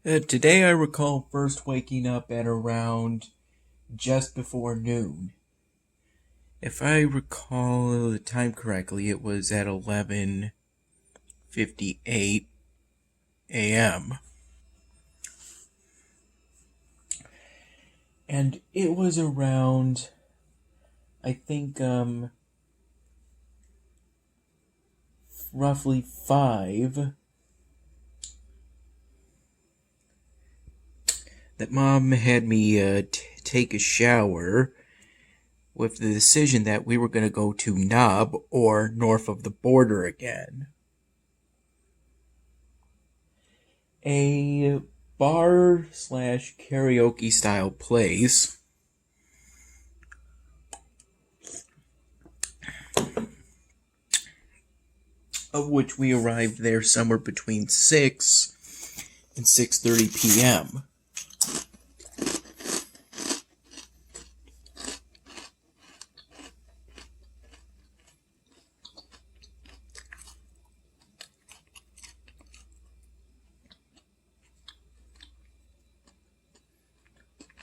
Today I recall first waking up at around just before noon. If I recall the time correctly, it was at 11:58 a.m. And it was around, I think, roughly 5 that Mom had me take a shower with the decision that we were going to go to Knob or north of the border again. A bar slash karaoke style place of which we arrived there somewhere between 6 and 6:30 p.m.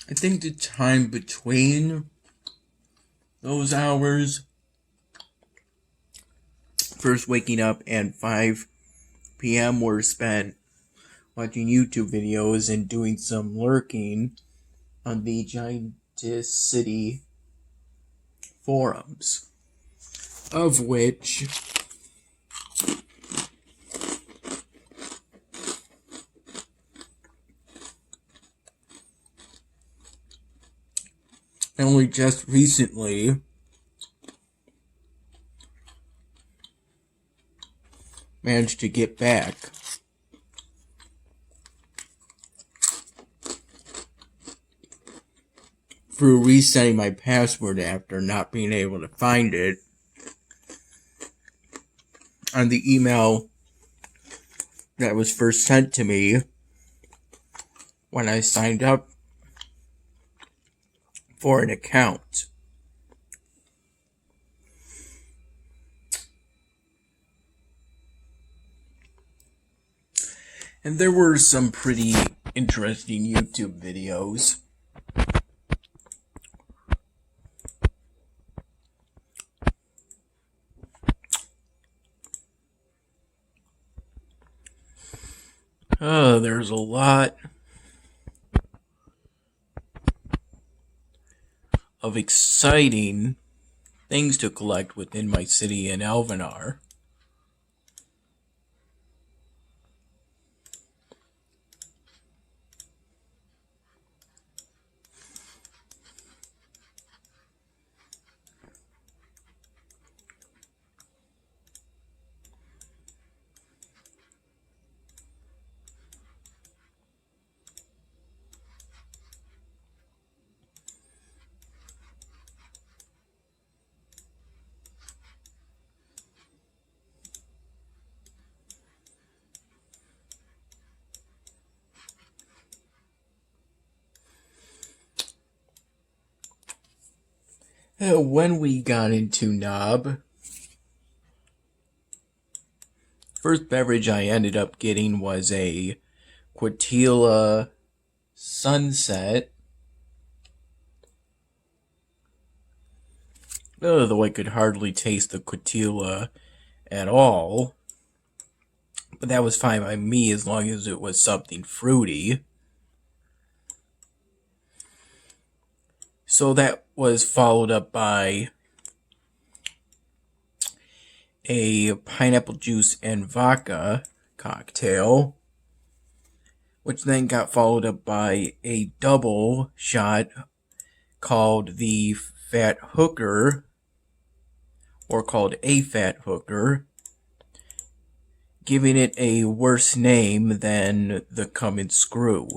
I think the time between those hours, first waking up and 5 p.m., were spent watching YouTube videos and doing some lurking on the Giantess City forums, of which I only just recently managed to get back. Through resetting my password after not being able to find it on the email that was first sent to me when I signed up for an account. And there were some pretty interesting YouTube videos. There's a lot of exciting things to collect within my city in Elvenar. When we got into Knob, first beverage I ended up getting was a Quatila Sunset. Though I could hardly taste the Quatila at all. But that was fine by me as long as it was something fruity. So that was followed up by a pineapple juice and vodka cocktail, which then got followed up by a double shot called the Fat Hooker, or called a Fat Hooker, giving it a worse name than the Come and Screw.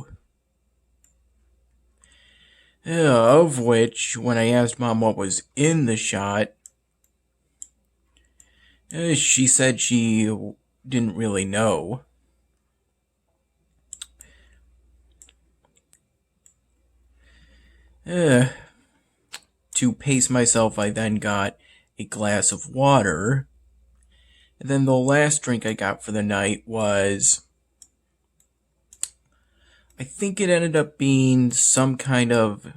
Of which, when I asked Mom what was in the shot, she said she didn't really know. To pace myself, I then got a glass of water. And then the last drink I got for the night was I think it ended up being some kind of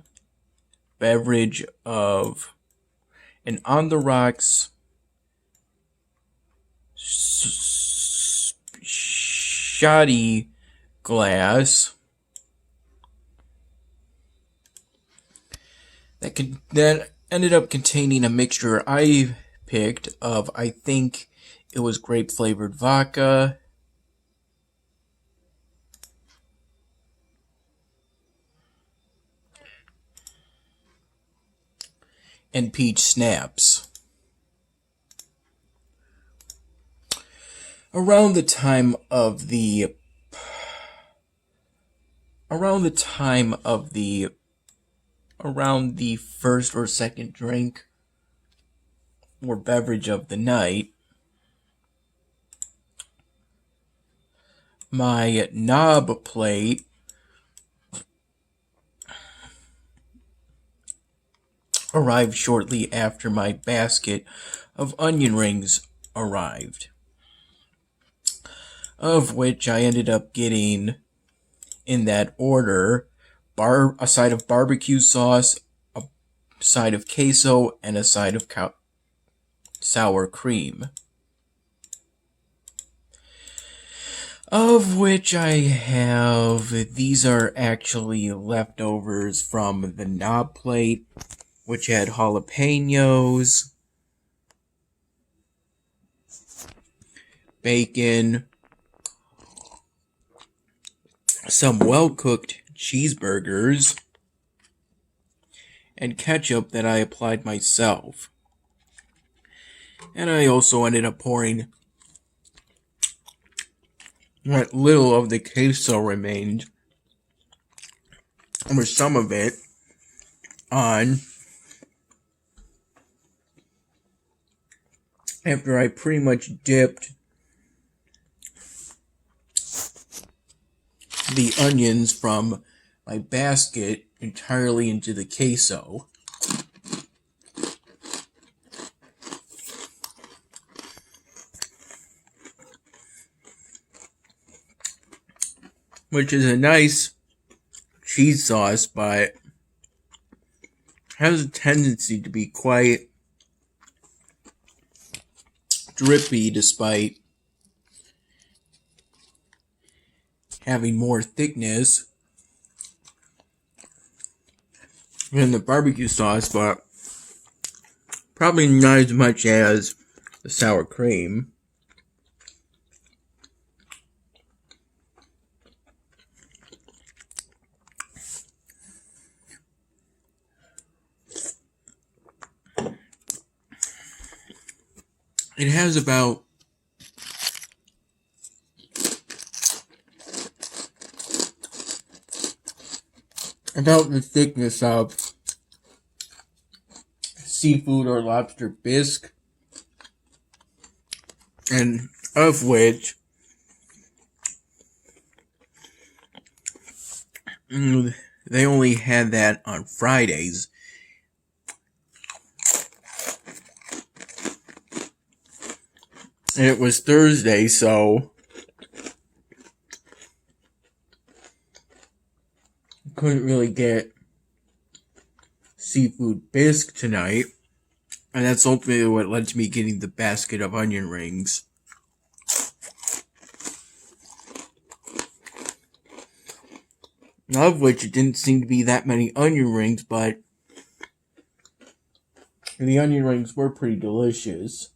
beverage of an On the Rocks shoddy glass that ended up containing a mixture I picked of, I think it was grape flavored vodka, and peach snaps. Around the time of the first or second drink or beverage of the night, my knob plate arrived shortly after my basket of onion rings arrived, of which I ended up getting, in that order, a side of barbecue sauce, a side of queso, and a side of sour cream. Of which I have, these are actually leftovers from the knob plate, which had jalapenos, bacon, some well-cooked cheeseburgers, and ketchup that I applied myself. And I also ended up pouring what little of the queso remained, or some of it, on after I pretty much dipped the onions from my basket entirely into the queso. Which is a nice cheese sauce, but has a tendency to be quite drippy despite having more thickness than the barbecue sauce, but probably not as much as the sour cream. It has about the thickness of seafood or lobster bisque, and of which they only had that on Fridays. And it was Thursday, so couldn't really get seafood bisque tonight. And that's ultimately what led to me getting the basket of onion rings. Of which it didn't seem to be that many onion rings, but the onion rings were pretty delicious.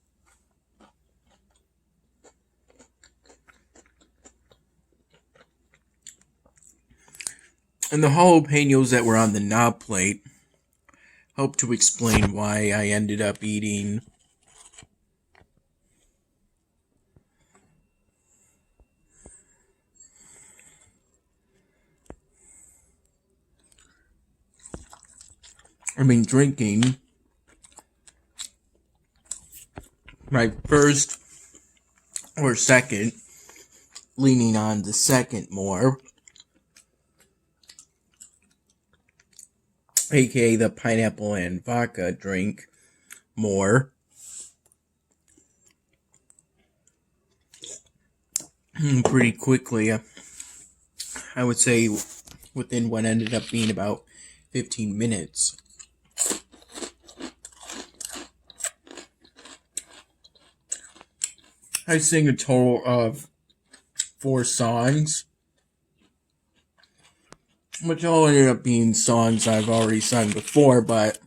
And the jalapenos that were on the knob plate help to explain why I ended up eating drinking my first or second, leaning on the second more, aka the pineapple and vodka drink, more. Pretty quickly, I would say within what ended up being about 15 minutes. I sing a total of 4 songs, which all ended up being songs I've already sung before, but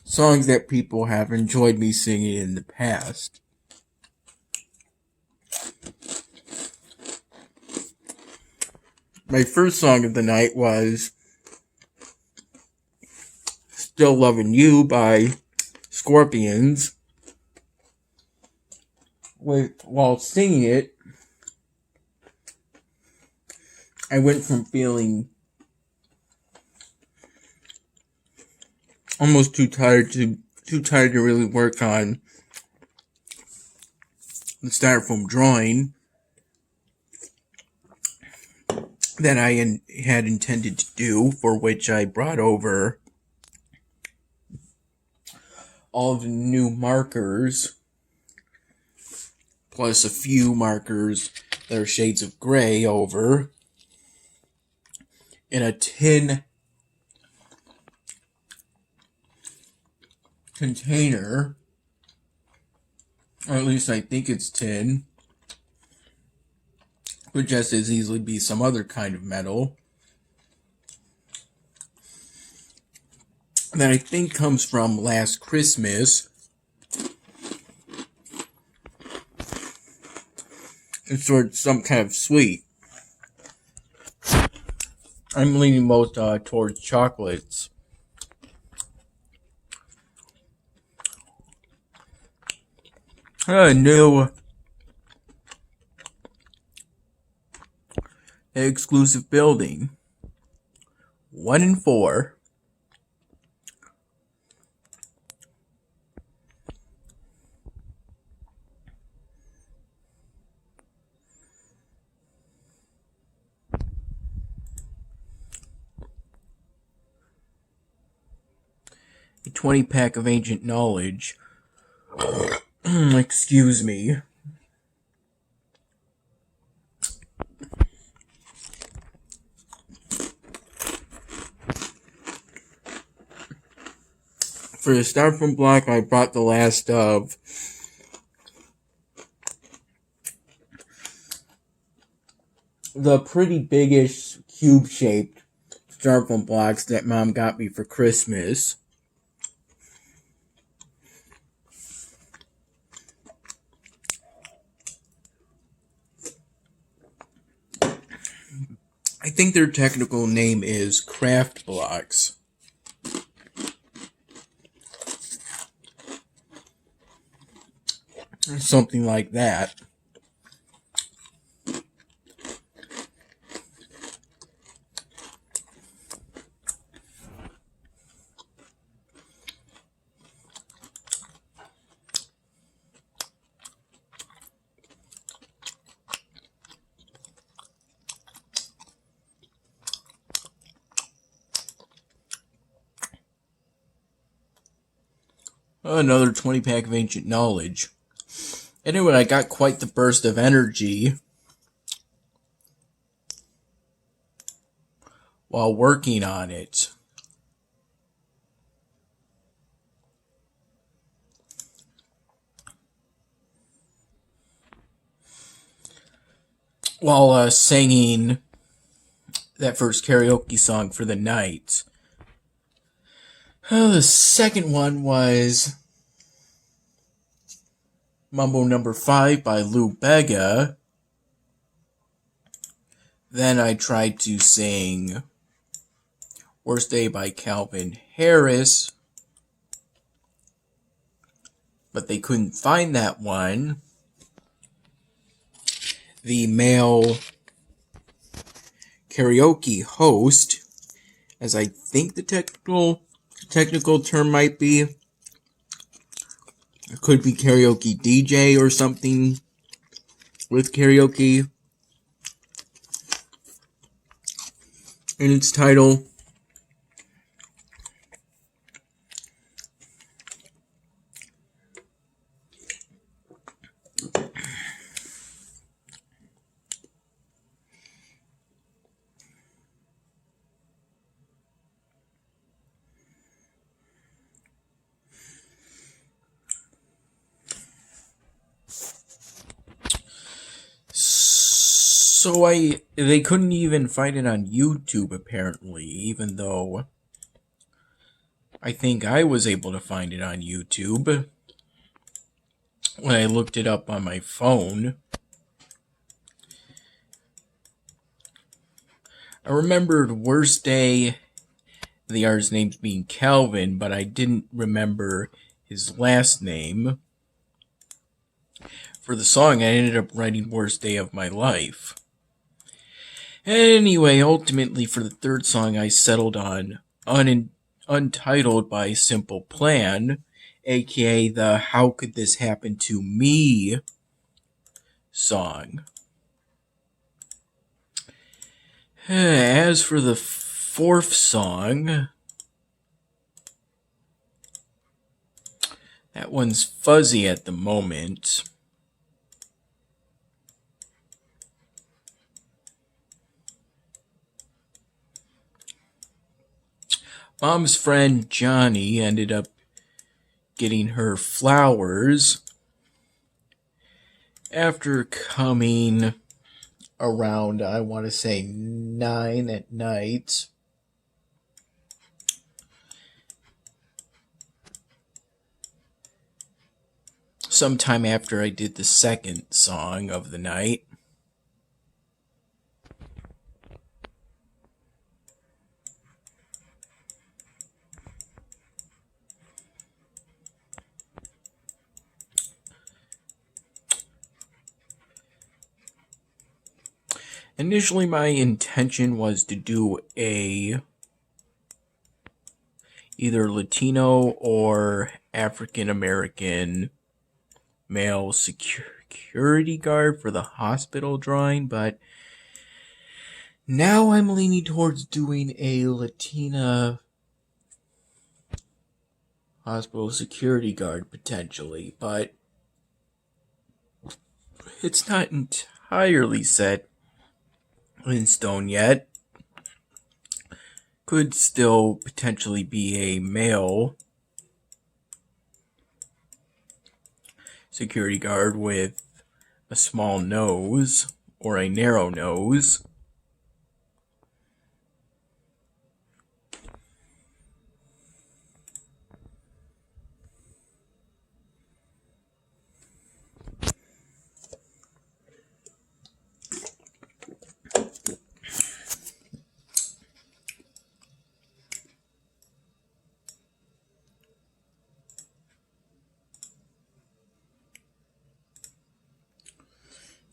songs that people have enjoyed me singing in the past. My first song of the night was Still Loving You by Scorpions. While singing it, I went from feeling almost too tired to really work on the styrofoam drawing that I had intended to do, for which I brought over all of the new markers, plus a few markers that are shades of gray over, in a tin container, or at least I think it's tin. Could just as easily be some other kind of metal that I think comes from last Christmas. It's sort of some kind of sweet. I'm leaning most towards chocolates. A new exclusive building. 1 in 4. A 20-pack of ancient knowledge. Excuse me. For the styrofoam block, I brought the last of the pretty biggish cube-shaped styrofoam blocks that Mom got me for Christmas. I think their technical name is craft blocks. Or something like that. Another 20-pack of ancient knowledge. Anyway, I got quite the burst of energy while working on it. While singing that first karaoke song for the night. The second one was Mambo Number 5 by Lou Bega. Then I tried to sing Worst Day by Calvin Harris, but they couldn't find that one. The male karaoke host, as I think the technical term might be, it could be karaoke DJ or something with karaoke in its title. So they couldn't even find it on YouTube apparently, even though I think I was able to find it on YouTube when I looked it up on my phone. I remembered Worst Day, the artist's name being Calvin, but I didn't remember his last name. For the song, I ended up writing Worst Day of My Life. Anyway, ultimately for the third song, I settled on Untitled by Simple Plan, aka the How Could This Happen to Me song. As for the fourth song, that one's fuzzy at the moment. Mom's friend Johnny ended up getting her flowers after coming around, I want to say 9 at night. Sometime after I did the second song of the night. Initially, my intention was to do either Latino or African American male security guard for the hospital drawing, but now I'm leaning towards doing a Latina hospital security guard potentially, but it's not entirely set in stone yet. Could still potentially be a male security guard with a small nose or a narrow nose.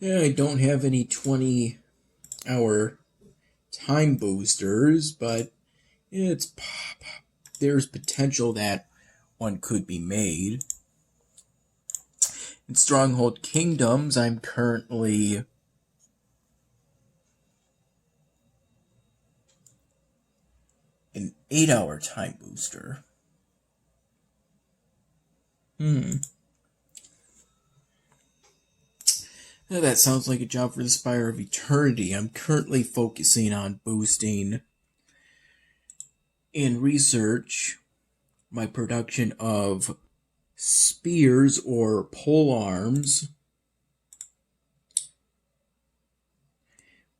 Yeah, I don't have any 20-hour time boosters, but there's potential that one could be made. In Stronghold Kingdoms, I'm currently an 8-hour time booster. Now that sounds like a job for the Spire of Eternity. I'm currently focusing on boosting in research my production of spears or pole arms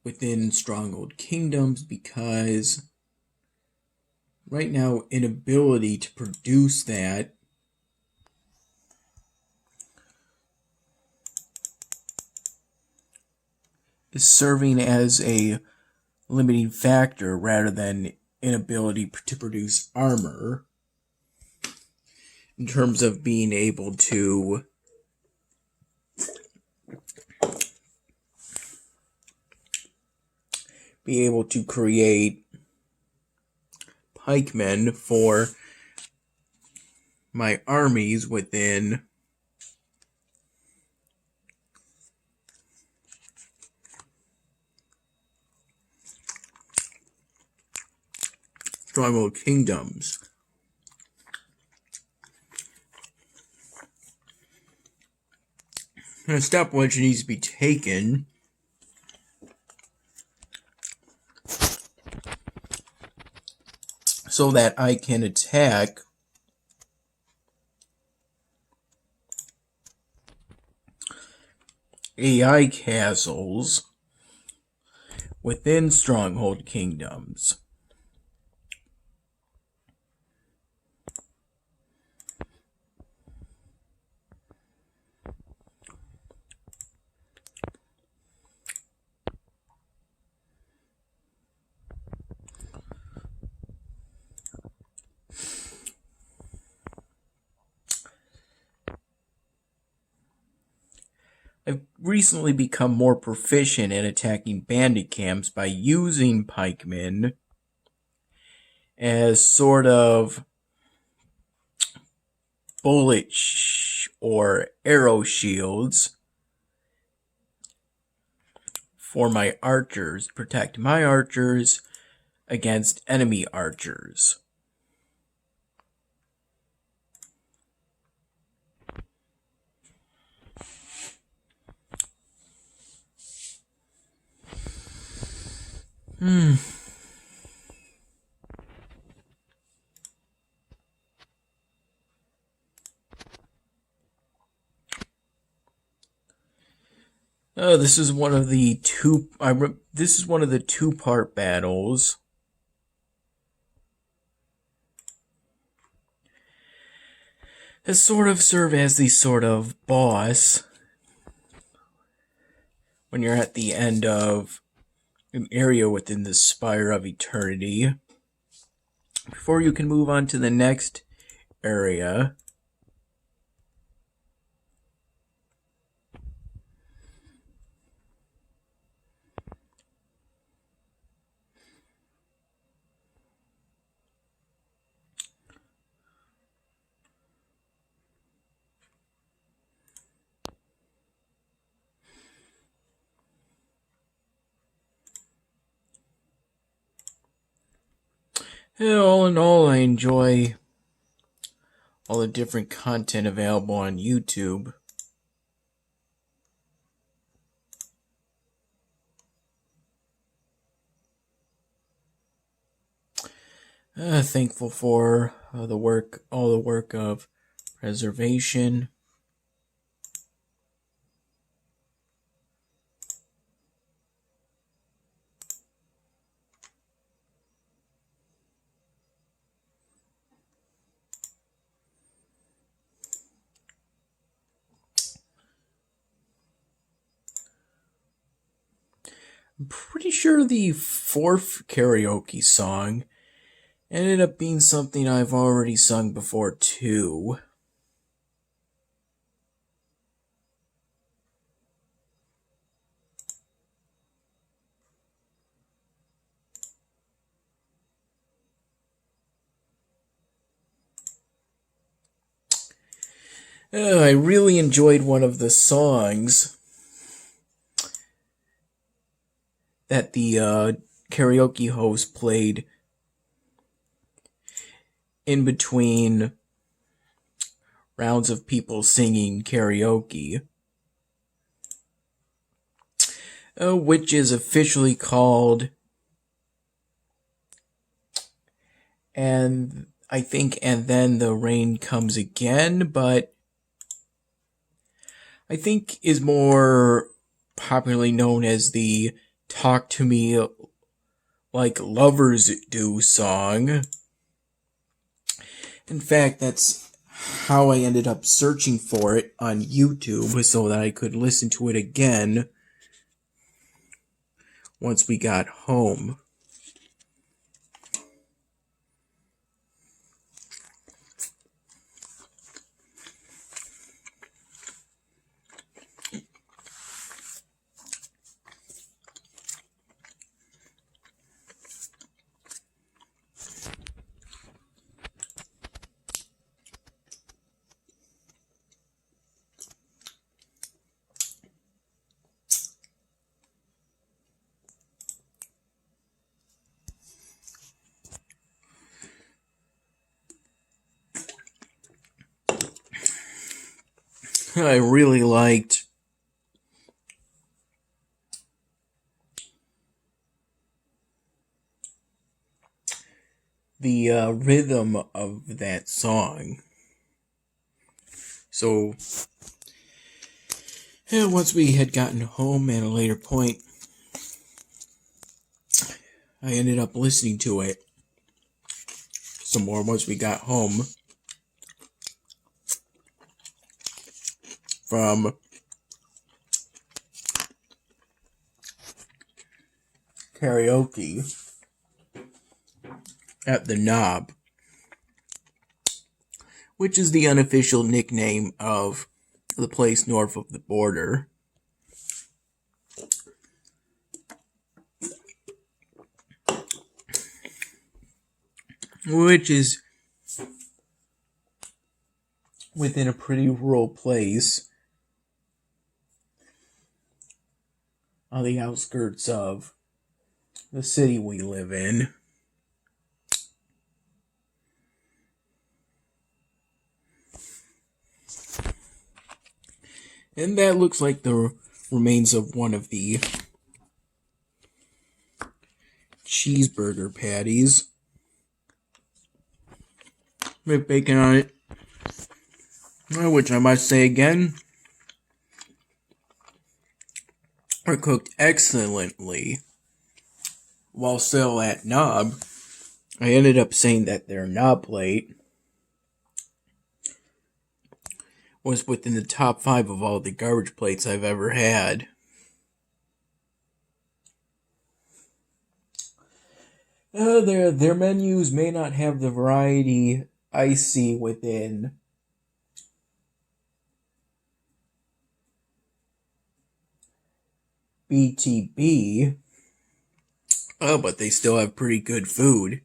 within Stronghold Kingdoms, because right now inability to produce that is serving as a limiting factor rather than inability to produce armor in terms of being able to create pikemen for my armies within Stronghold Kingdoms. A step which needs to be taken so that I can attack AI castles within stronghold kingdoms. I've recently become more proficient in attacking bandit camps by using pikemen as sort of bullet or arrow shields for my archers, protect my archers against enemy archers. This is one of the two-part battles. That sort of serve as the sort of boss when you're at the end of an area within the Spire of Eternity. Before you can move on to the next area. All in all, I enjoy all the different content available on YouTube. Thankful for all the work of preservation. I'm pretty sure the fourth karaoke song ended up being something I've already sung before too. I really enjoyed one of the songs that the karaoke host played in between rounds of people singing karaoke, which is officially called, and I think, and then the rain comes again, but I think is more popularly known as the Talk to Me Like Lovers Do song. In fact, that's how I ended up searching for it on YouTube so that I could listen to it again once we got home. I really liked the rhythm of that song. So, once we had gotten home at a later point, I ended up listening to it some more once we got home from karaoke at the Knob, which is the unofficial nickname of the place north of the border. Which is within a pretty rural place on the outskirts of the city we live in. And that looks like the remains of one of the cheeseburger patties with bacon on it, which I must say again, are cooked excellently. While still at Knob, I ended up saying that their Knob plate was within the top 5 of all the garbage plates I've ever had. Their menus may not have the variety I see within BTB, but they still have pretty good food.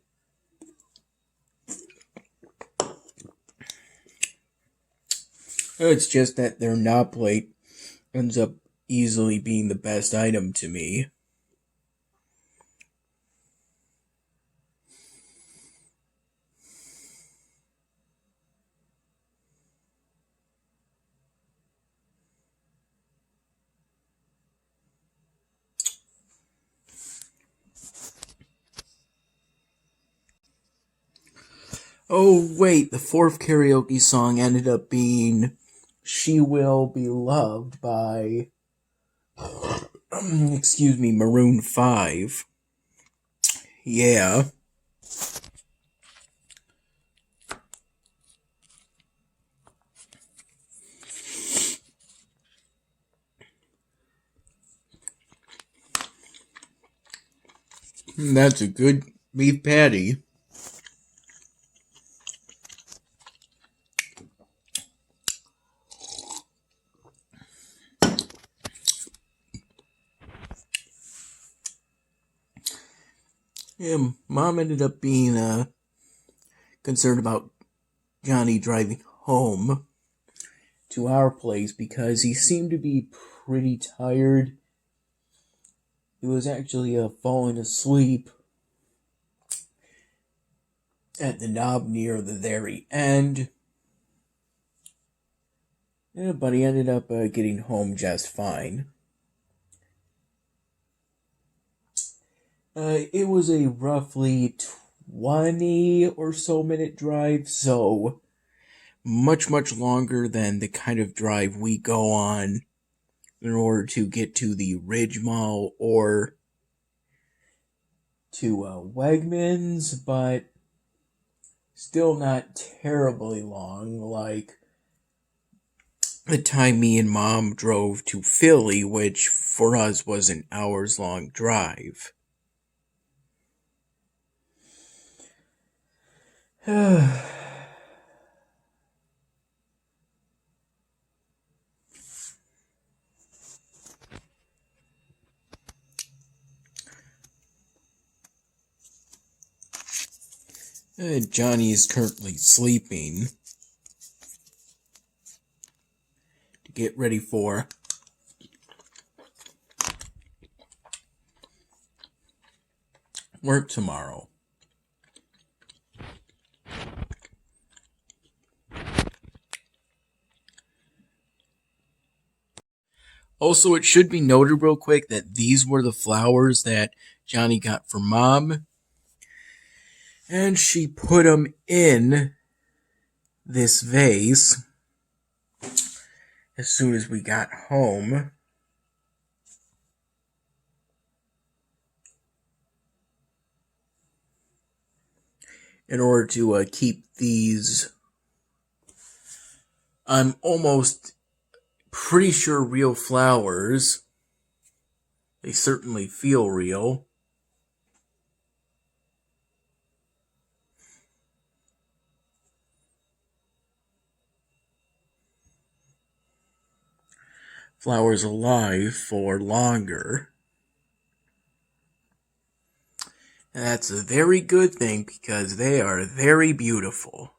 It's just that their Knob plate ends up easily being the best item to me. Oh, wait, the fourth karaoke song ended up being She Will Be Loved by, Maroon 5. Yeah. That's a good beef patty. Yeah, Mom ended up being concerned about Johnny driving home to our place because he seemed to be pretty tired. He was actually falling asleep at the Knob near the very end. Yeah, but he ended up getting home just fine. It was a roughly 20 or so minute drive, so much longer than the kind of drive we go on in order to get to the Ridge Mall or to Wegmans, but still not terribly long, like the time me and Mom drove to Philly, which for us was an hours-long drive. Johnny is currently sleeping to get ready for work tomorrow. Also, it should be noted real quick that these were the flowers that Johnny got for Mom. And she put them in this vase as soon as we got home. in order to keep these, I'm almost pretty sure, real flowers. They certainly feel real. Flowers alive for longer. And that's a very good thing because they are very beautiful.